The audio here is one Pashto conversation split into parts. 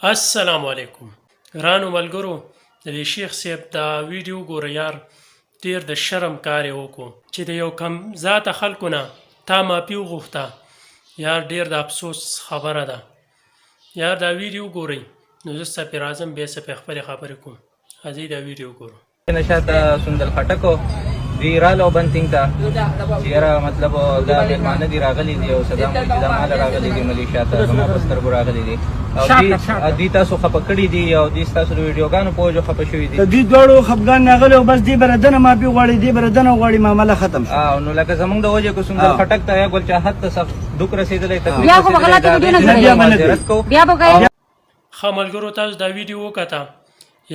السلام علیکم ګرانو ملګرو د دې شیخ صاحب دا ویډیو ګوره یار ډېر د شرم کار یې وکړو چې د یو کم ذاته خلکو نه تا معافي وغوښته یار ډېر د افسوس خبره ده یار دا ویډیو ګورئ نو زه څه پرې راځم بیا څه پرې خپلې خبرې کوم راځئ دا ویډیو ګورو نشاته سندل خټکو دی رااله بنتینګ ته چې یاره مطلب دا مېلمانه دي راغلي دي او صدا مو چې دا مال راغلي دي ملیشیا ته زما په سترګو راغلي دي او دوی تاسو خفه کړي دي او دوی ستاسو د ویډیوګانو په وجه خفه شوي دي دوی دواړو خفګان راغلي او بس دې به دنه معافي غواړي دې به دنه غواړي معامله ختم شو نو لکه زمونږ د وجې کو سندل خټک ته یا ګل چاحت ته سخت دک رسېدلی بیا خو به غلطه ویډیو نه کوي بیا به کوي ښه ملګرو تاسو دا ویډیو وکته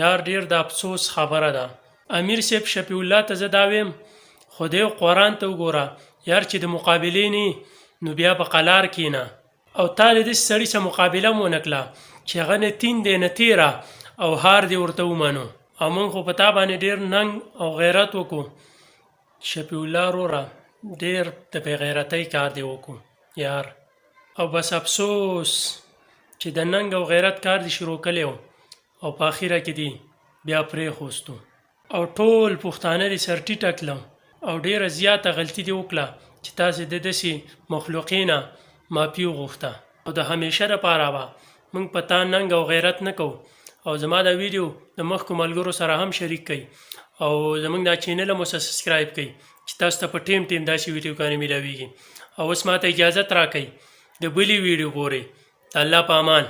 یار ډېر د افسوس خبره ده امیر صاحب شفیع الله ته زه دا ویم خدای قرآن ته وګوره یار چې د مقابلې نه نو بیا په قلار کښېنه او تا د داسې سړي سره مقابله مو ونه کړه چې هغه نه تین دی نه تیره او هار دې ورته ومنو او موږ خو په تا باندې ډېر ننګ او غیرت وکړو شفیع الله وروره ډېر د بې غیرتۍ کار دې وکړو یار او بس افسوس چې د ننګ او غیرت کار دې شروع کړی او په اخره کې دې بیا پرېښوستو او ټول پښتانه دې سر ټیټه کړه او ډیره زیاته غلطي دې وکړه چې تاسې د داسې مخلوقې نه معافي وغوښته او د همیشه دپاره به موږ په تا ننګ او غیرت نه کوو او زما دا ویډیو د مخکو ملګرو سره هم شریک کړئ او زموږ دا چینل هم سبسکرایب کړئ چې تاسو ته په ټیم داسې ویډیوګانې میلاویږي او اوس ماته اجازت راکړئ د بلې ویډیو ګورئ د الله په امان